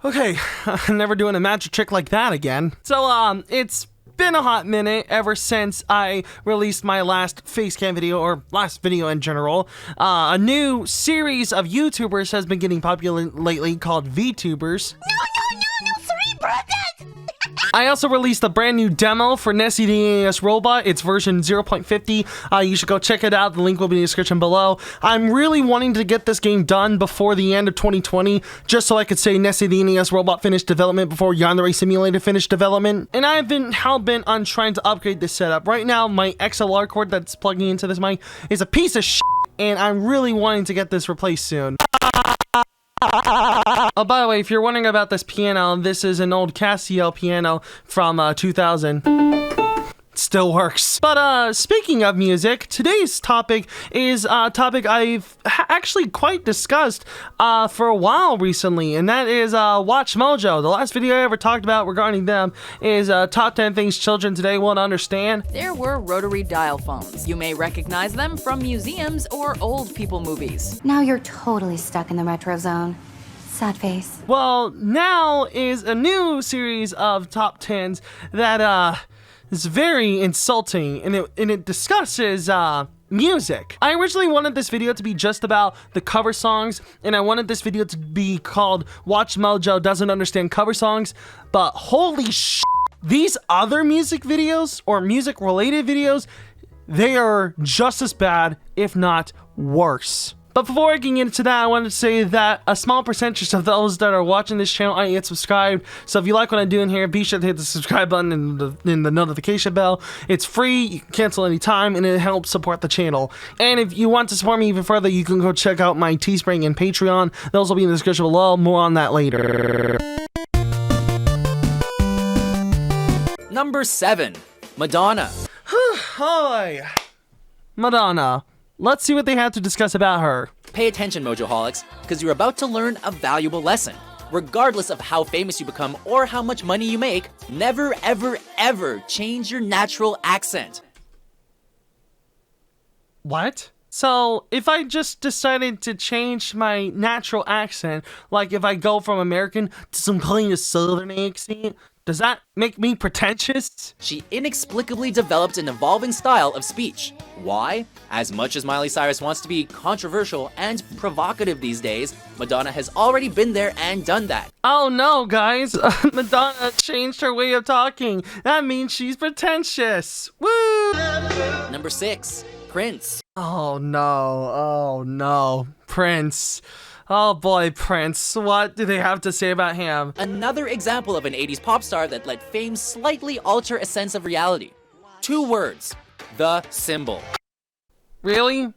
Okay, I'm never doing a magic trick like that again. So, it's been a hot minute ever since I released my last facecam video, or last video in general. A new series of YouTubers has been getting popular lately called VTubers. No, sorry, brother! I also released a brand new demo for Nessie the NES Robot. It's version 0.50. You should go check it out. The link will be in the description below. I'm really wanting to get this game done before the end of 2020, just so I could say Nessie the NES Robot finished development before Yandere Simulator finished development. And I've been hell-bent on trying to upgrade this setup. Right now, my XLR cord that's plugging into this mic is a piece of shit, and I'm really wanting to get this replaced soon. Oh, by the way, if you're wondering about this piano, this is an old Casio piano from 2000. Still works. But speaking of music, today's topic is a topic I've actually quite discussed for a while recently, and that is WatchMojo. The last video I ever talked about regarding them is top 10 things children today won't understand. There were rotary dial phones. You may recognize them from museums or old people movies. Now you're totally stuck in the retro zone. Sad face. Well, now is a new series of top 10s that is very insulting, and it discusses music. I originally wanted this video to be just about the cover songs, and I wanted this video to be called WatchMojo Doesn't Understand Cover Songs, but holy shit, these other music videos, or music related videos, they are just as bad, if not worse. But before I get into that, I wanted to say that a small percentage of those that are watching this channel aren't yet subscribed. So if you like what I'm doing here, be sure to hit the subscribe button and the notification bell. It's free, you can cancel anytime, and it helps support the channel. And if you want to support me even further, you can go check out my Teespring and Patreon. Those will be in the description below. More on that later. Number 7. Madonna. Hi. Madonna. Let's see what they have to discuss about her. Pay attention, Mojoholics, because you're about to learn a valuable lesson. Regardless of how famous you become or how much money you make, never, ever, ever change your natural accent. What? So, if I just decided to change my natural accent, like if I go from American to some kind of Southern accent, does that make me pretentious? She inexplicably developed an evolving style of speech. Why? As much as Miley Cyrus wants to be controversial and provocative these days, Madonna has already been there and done that. Oh no, guys. Madonna changed her way of talking. That means she's pretentious. Woo! Number 6. Prince. Oh no, Prince. Oh boy, Prince. What do they have to say about him? Another example of an 80s pop star that let fame slightly alter a sense of reality. 2 words. The symbol. Really?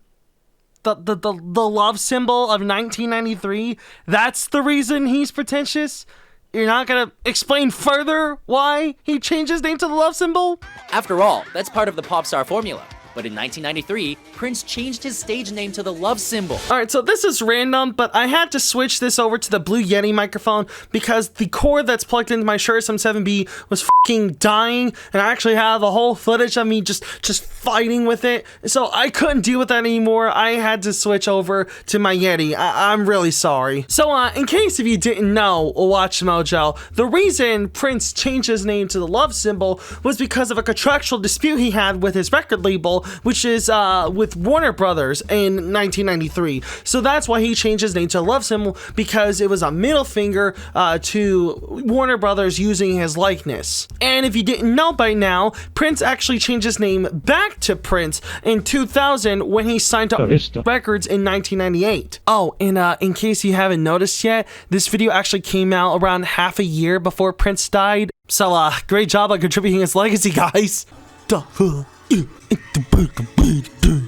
The love symbol of 1993? That's the reason he's pretentious? You're not gonna explain further why he changed his name to the love symbol? After all, that's part of the pop star formula. But in 1993, Prince changed his stage name to the love symbol. Alright, so this is random, but I had to switch this over to the Blue Yeti microphone because the cord that's plugged into my Shure SM7B was f***ing dying, and I actually have the whole footage of me just fighting with it. So I couldn't deal with that anymore. I had to switch over to my Yeti. I'm really sorry. So in case if you didn't know, WatchMojo, the reason Prince changed his name to the love symbol was because of a contractual dispute he had with his record label, which is with Warner Brothers in 1993. So that's why he changed his name to Love Symbol, because it was a middle finger to Warner Brothers using his likeness. And if you didn't know by now, Prince actually changed his name back to Prince in 2000 when he signed to Records in 1998. Oh, and in case you haven't noticed yet, this video actually came out around half a year before Prince died. So great job on contributing his legacy, guys.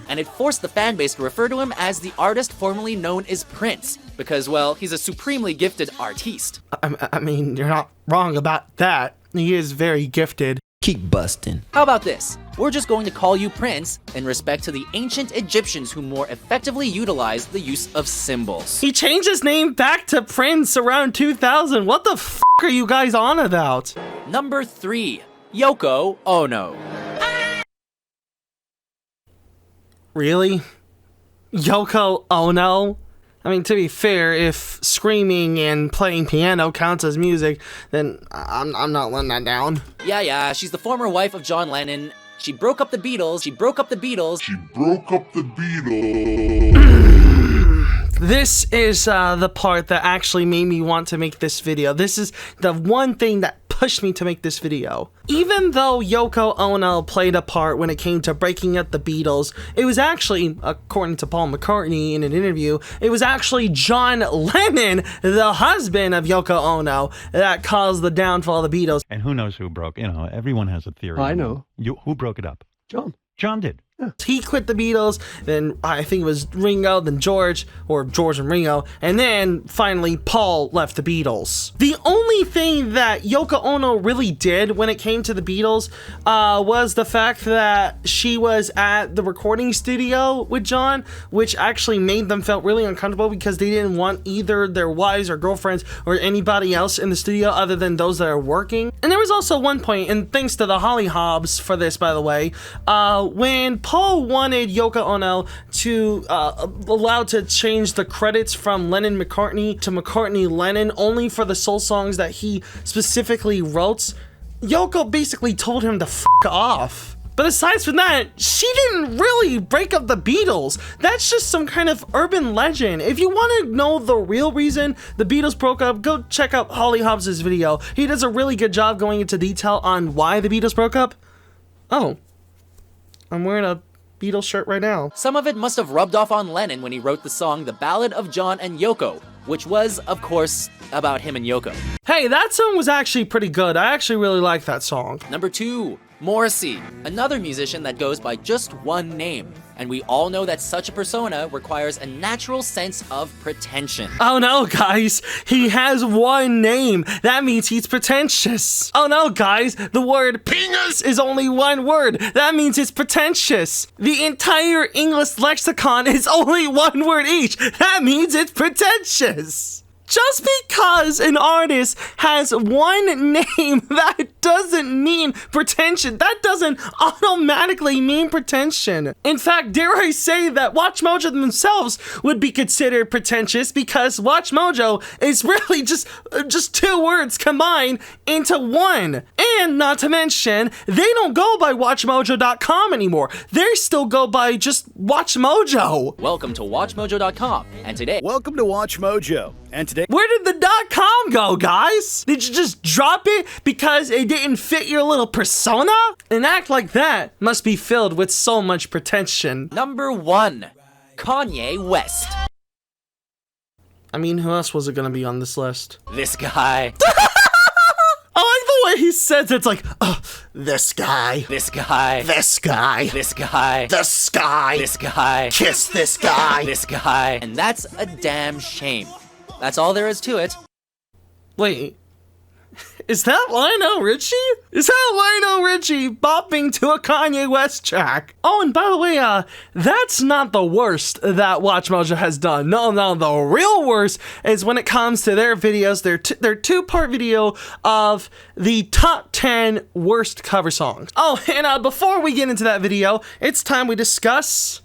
And it forced the fanbase to refer to him as the artist formerly known as Prince, because, well, he's a supremely gifted artiste. I mean, you're not wrong about that. He is very gifted. Keep busting. How about this? We're just going to call you Prince in respect to the ancient Egyptians who more effectively utilized the use of symbols. He changed his name back to Prince around 2000. What the f*** are you guys on about? Number 3. Yoko Ono. Really? Yoko Ono? I mean, to be fair, if screaming and playing piano counts as music, then I'm not letting that down. Yeah, she's the former wife of John Lennon. She broke up the Beatles. This is the part that actually made me want to make this video. This is the one thing that pushed me to make this video. Even though Yoko Ono played a part when it came to breaking up the Beatles, it was actually, according to Paul McCartney in an interview, it was actually John Lennon, the husband of Yoko Ono, that caused the downfall of the Beatles. And who knows who broke, everyone has a theory. I know. Who broke it up? John did. He quit the Beatles, then I think it was Ringo, then George, or George and Ringo, and then finally Paul left the Beatles. The only thing that Yoko Ono really did when it came to the Beatles was the fact that she was at the recording studio with John, which actually made them feel really uncomfortable because they didn't want either their wives or girlfriends or anybody else in the studio other than those that are working. And there was also one point, and thanks to the Holly Hobbs for this, by the way, when Paul wanted Yoko Ono to allow to change the credits from Lennon-McCartney to McCartney-Lennon only for the soul songs that he specifically wrote, Yoko basically told him to f*** off. But aside from that, she didn't really break up the Beatles. That's just some kind of urban legend. If you want to know the real reason the Beatles broke up, go check out Holly Hobbs' video. He does a really good job going into detail on why the Beatles broke up. Oh. I'm wearing a Beatles shirt right now. Some of it must have rubbed off on Lennon when he wrote the song The Ballad of John and Yoko, which was, of course, about him and Yoko. Hey, that song was actually pretty good. I actually really like that song. Number 2, Morrissey, another musician that goes by just one name. And we all know that such a persona requires a natural sense of pretension. Oh no, guys, he has one name. That means he's pretentious. Oh no, guys, the word penis is only one word. That means it's pretentious. The entire English lexicon is only one word each. That means it's pretentious. Just because an artist has one name, that doesn't mean pretension. That doesn't automatically mean pretension. In fact, dare I say that WatchMojo themselves would be considered pretentious because WatchMojo is really just two words combined into one. And not to mention, they don't go by WatchMojo.com anymore. They still go by just WatchMojo. Welcome to WatchMojo.com, and today... Welcome to WatchMojo, and today... Where did the .com go, guys? Did you just drop it because it didn't fit your little persona? An act like that must be filled with so much pretension. Number 1, Kanye West. I mean, who else was it gonna be on this list? This guy. I like the way he says it. It's like, this guy. This guy. This guy. This guy. This guy. This guy. Kiss this guy. This guy. And that's a damn shame. That's all there is to it. Wait, is that Lionel Richie? Is that Lionel Richie bopping to a Kanye West track? Oh, and by the way, that's not the worst that WatchMojo has done. No, the real worst is when it comes to their videos, their two-part video of the top 10 worst cover songs. Oh, and before we get into that video, it's time we discuss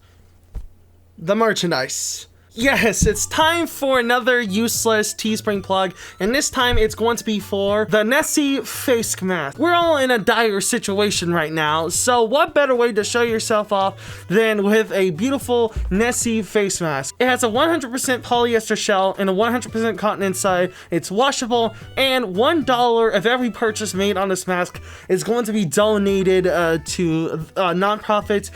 the merchandise. Yes, it's time for another useless Teespring plug, and this time it's going to be for the Nessie face mask. We're all in a dire situation right now, so what better way to show yourself off than with a beautiful Nessie face mask. It has a 100% polyester shell and a 100% cotton inside. It's washable, and $1 of every purchase made on this mask is going to be donated to nonprofits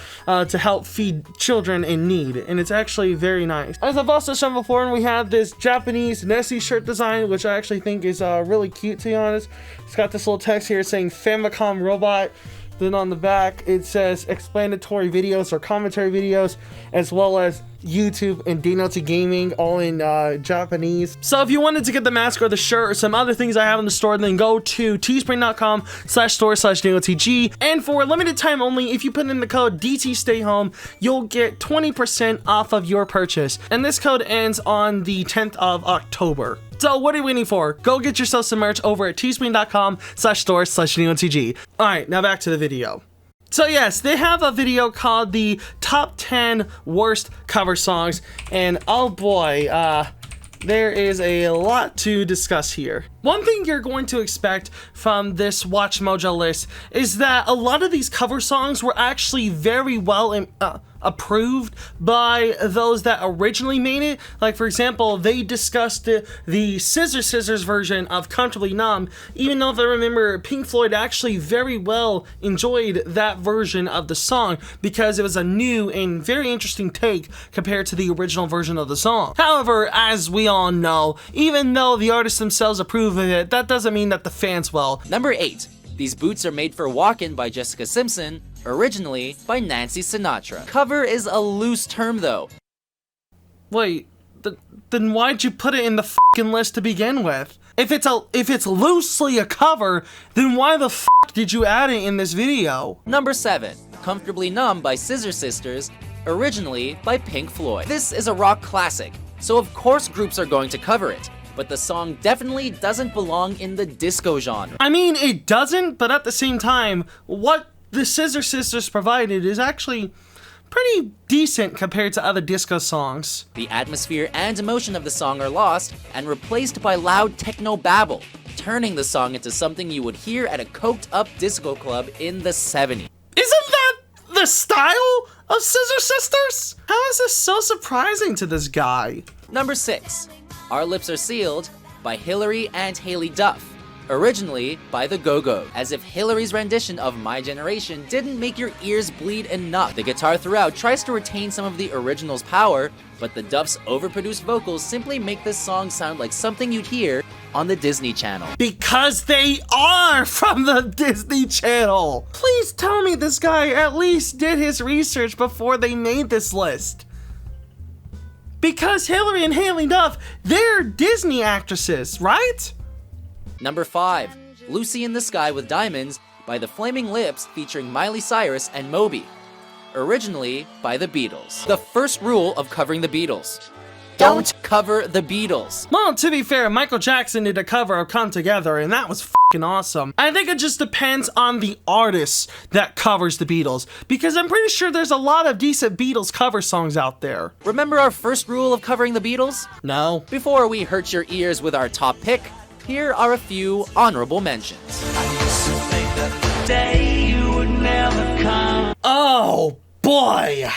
to help feed children in need, and it's actually very nice. As I've also shown before, and we have this Japanese Nessie shirt design, which I actually think is really cute, to be honest. It's got this little text here saying Famicom Robot. Then on the back, it says explanatory videos or commentary videos, as well as YouTube and Dino2 Gaming, all in Japanese. So if you wanted to get the mask or the shirt or some other things I have in the store, then go to teespring.com/store/DinoTG. And for a limited time only, if you put in the code DTStayHome, you'll get 20% off of your purchase. And this code ends on the 10th of October. So what are you waiting for? Go get yourself some merch over at teespring.com/store/DinoTG. Alright, now back to the video. So yes, they have a video called the Top 10 Worst Cover Songs, and oh boy, there is a lot to discuss here. One thing you're going to expect from this WatchMojo list is that a lot of these cover songs were actually very well approved by those that originally made it. Like, for example, they discussed the Scissor Sisters version of Comfortably Numb, even though if I remember, Pink Floyd actually very well enjoyed that version of the song because it was a new and very interesting take compared to the original version of the song. However, as we all know, even though the artists themselves approve of it, that doesn't mean that the fans will. Number 8. These Boots Are Made for Walkin' by Jessica Simpson, originally by Nancy Sinatra. Cover is a loose term though. Wait, then why'd you put it in the fucking list to begin with? If it's loosely a cover, then why the fuck did you add it in this video? Number 7. Comfortably Numb by Scissor Sisters, originally by Pink Floyd. This is a rock classic, so of course groups are going to cover it. But the song definitely doesn't belong in the disco genre. I mean, it doesn't, but at the same time, what the Scissor Sisters provided is actually pretty decent compared to other disco songs. The atmosphere and emotion of the song are lost and replaced by loud techno babble, turning the song into something you would hear at a coked up disco club in the 70s. Isn't that the style of Scissor Sisters? How is this so surprising to this guy? Number 6. Our Lips Are Sealed by Hillary and Haley Duff, originally by the Go-Go's. As if Hillary's rendition of My Generation didn't make your ears bleed enough. The guitar throughout tries to retain some of the original's power, but the Duff's overproduced vocals simply make this song sound like something you'd hear on the Disney Channel. Because they are from the Disney Channel! Please tell me this guy at least did his research before they made this list. Because Hillary and Haley Duff, they're Disney actresses, right? Number 5. Lucy in the Sky with Diamonds by the Flaming Lips featuring Miley Cyrus and Moby, originally by the Beatles. The first rule of covering the Beatles: don't cover the Beatles. Well, to be fair, Michael Jackson did a cover of Come Together, and that was f***ing awesome. I think it just depends on the artist that covers the Beatles, because I'm pretty sure there's a lot of decent Beatles cover songs out there. Remember our first rule of covering the Beatles? No. Before we hurt your ears with our top pick, here are a few honorable mentions. Oh, boy.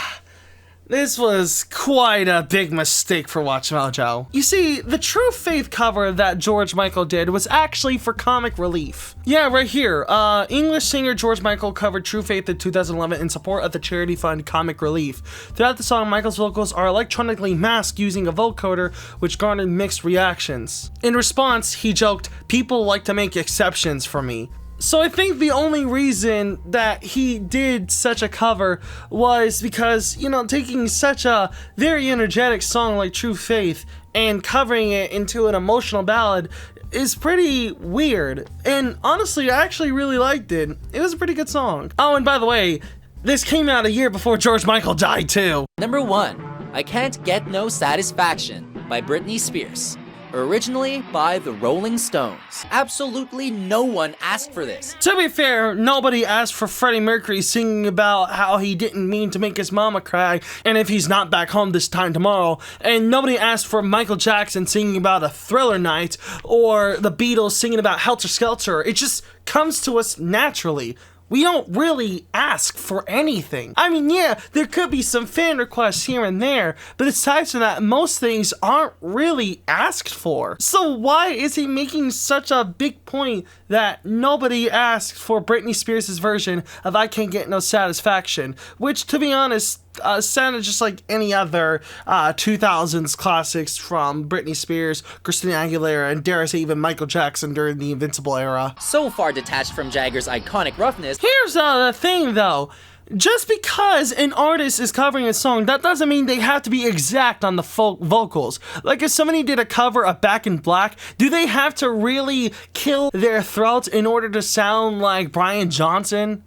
This was quite a big mistake for WatchMojo. You see, the True Faith cover that George Michael did was actually for comic relief. Yeah, right here. English singer George Michael covered True Faith in 2011 in support of the charity fund Comic Relief. Throughout the song, Michael's vocals are electronically masked using a vocoder, which garnered mixed reactions. In response, he joked, "People like to make exceptions for me." So I think the only reason that he did such a cover was because, you know, taking such a very energetic song like True Faith and covering it into an emotional ballad is pretty weird. And honestly, I actually really liked it. It was a pretty good song. Oh, and by the way, this came out a year before George Michael died too. Number 1. I Can't Get No Satisfaction by Britney Spears, originally by the Rolling Stones. Absolutely no one asked for this. To be fair, nobody asked for Freddie Mercury singing about how he didn't mean to make his mama cry and if he's not back home this time tomorrow, and nobody asked for Michael Jackson singing about a Thriller night or the Beatles singing about Helter Skelter. It just comes to us naturally. We don't really ask for anything. I mean, yeah, there could be some fan requests here and there, but aside from that, most things aren't really asked for. So why is he making such a big point that nobody asked for Britney Spears' version of I Can't Get No Satisfaction, which, to be honest, sounded just like any other 2000s classics from Britney Spears, Christina Aguilera, and dare I say even Michael Jackson during the Invincible era. So far detached from Jagger's iconic roughness. Here's the thing though. Just because an artist is covering a song, that doesn't mean they have to be exact on the vocals. Like if somebody did a cover of Back in Black, do they have to really kill their throats in order to sound like Brian Johnson?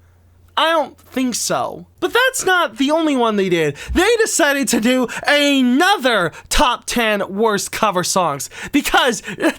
I don't think so. But that's not the only one they did. They decided to do another top 10 worst cover songs because 10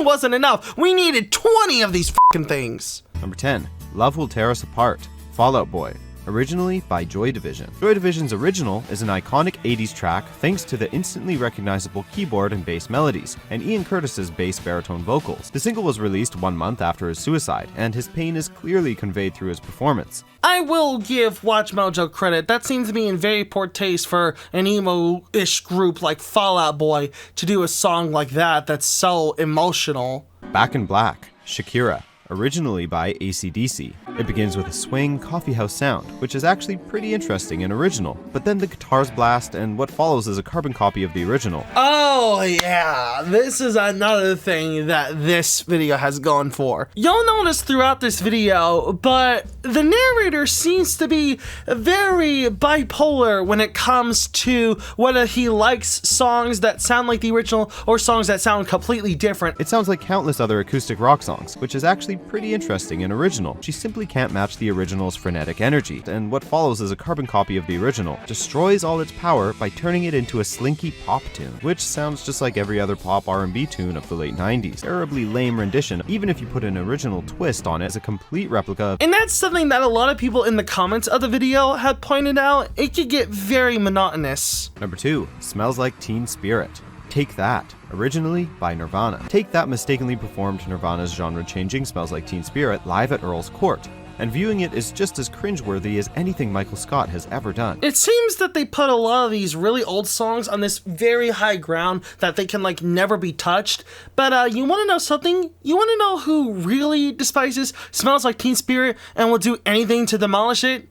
wasn't enough. We needed 20 of these fucking things. Number 10, Love Will Tear Us Apart, Fall Out Boy, originally by Joy Division. Joy Division's Original is an iconic 80s track thanks to the instantly recognizable keyboard and bass melodies, and Ian Curtis's bass baritone vocals. The single was released 1 month after his suicide, and his pain is clearly conveyed through his performance. I will give WatchMojo credit. That seems to be in very poor taste for an emo-ish group like Fall Out Boy to do a song like that that's so emotional. Back in Black, Shakira, originally by AC/DC. It begins with a swing, coffeehouse sound, which is actually pretty interesting and original, but then the guitars blast and what follows is a carbon copy of the original. Oh yeah, this is another thing that this video has gone for. You'll notice throughout this video, but the narrator seems to be very bipolar when it comes to whether he likes songs that sound like the original or songs that sound completely different. It sounds like countless other acoustic rock songs, which is actually pretty interesting and original. She simply can't match the original's frenetic energy, and what follows is a carbon copy of the original, destroys all its power by turning it into a slinky pop tune, which sounds just like every other pop R&B tune of the late 90s. Terribly lame rendition, even if you put an original twist on it as a complete replica of. And that's something that a lot of people in the comments of the video had pointed out. It could get very monotonous. Number 2, Smells Like Teen Spirit. Take That, originally by Nirvana. Take That mistakenly performed Nirvana's genre-changing Smells Like Teen Spirit live at Earl's Court, and viewing it is just as cringeworthy as anything Michael Scott has ever done. It seems that they put a lot of these really old songs on this very high ground that they can like never be touched. But you want to know something? You want to know who really despises Smells Like Teen Spirit and will do anything to demolish it?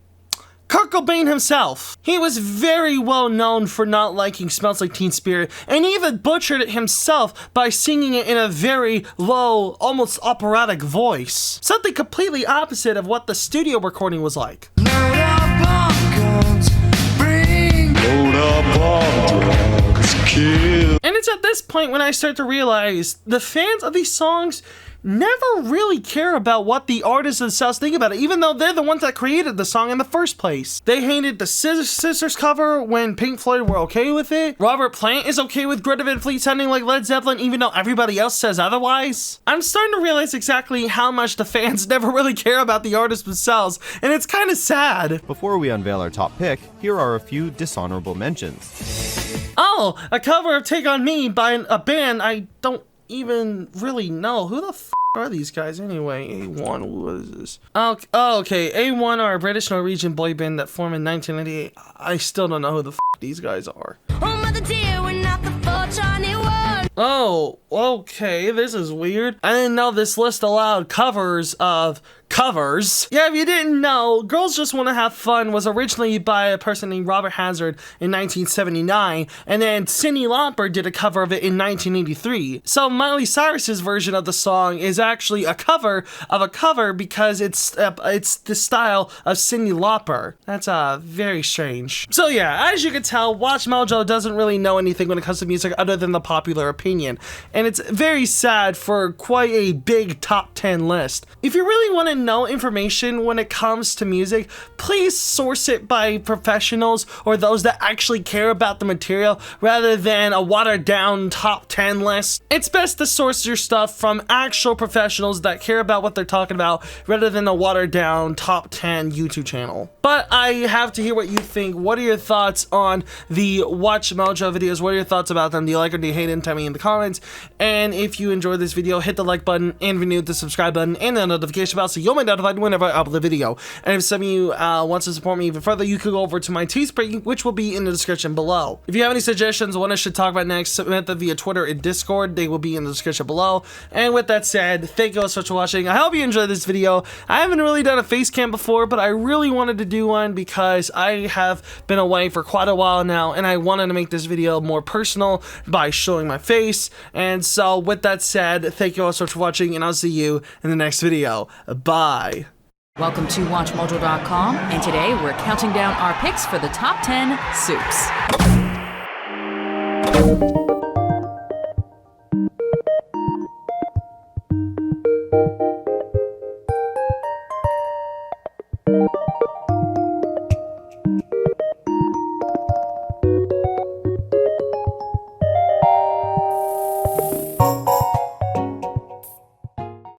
Kurt Cobain himself. He was very well known for not liking Smells Like Teen Spirit, and he even butchered it himself by singing it in a very low, almost operatic voice. Something completely opposite of what the studio recording was like. Load up on guns, load up on drugs, kill. And it's at this point when I start to realize the fans of these songs never really care about what the artists themselves think about it, even though they're the ones that created the song in the first place. They hated the Sisters cover when Pink Floyd were okay with it. Robert Plant is okay with Greta Van Fleet sounding like Led Zeppelin even though everybody else says otherwise. I'm starting to realize exactly how much the fans never really care about the artists themselves, and it's kind of sad. Before we unveil our top pick, here are a few dishonorable mentions. Oh, a cover of Take On Me by a band I don't even really know. Who the f are these guys anyway? A1, what is this? Oh, okay, A1 are a British Norwegian boy band that formed in 1998. I still don't know who the f these guys are. Oh, mother dear, we're not the 421. Oh, okay, this is weird. I didn't know this list allowed covers of covers. Yeah, if you didn't know, Girls Just Want to Have Fun was originally by a person named Robert Hazard in 1979, and then Cyndi Lauper did a cover of it in 1983. So Miley Cyrus's version of the song is actually a cover of a cover because it's the style of Cyndi Lauper. That's very strange. So yeah, as you can tell, WatchMojo doesn't really know anything when it comes to music other than the popular opinion, and it's very sad for quite a big top 10 list. If you really want to know information when it comes to music, please source it by professionals or those that actually care about the material rather than a watered down top 10 list. It's best to source your stuff from actual professionals that care about what they're talking about rather than a watered down top 10 YouTube channel. But I have to hear what you think. What are your thoughts on the WatchMojo videos? What are your thoughts about them? Do you like or do you hate them? Tell me in the comments. And if you enjoyed this video, hit the like button and renew the subscribe button and the notification bell so you'll be notified whenever I upload a video. And if some of you want to support me even further, you could go over to my Teespring, which will be in the description below. If you have any suggestions on what I should talk about next, submit them via Twitter and Discord. They will be in the description below. And with that said, thank you all so much for watching. I hope you enjoyed this video. I haven't really done a face cam before, but I really wanted to do one because I have been away for quite a while now, and I wanted to make this video more personal by showing my face. And so with that said, thank you all so much for watching, and I'll see you in the next video. Bye. Welcome to WatchMojo.com, and today we're counting down our picks for the top 10 soups.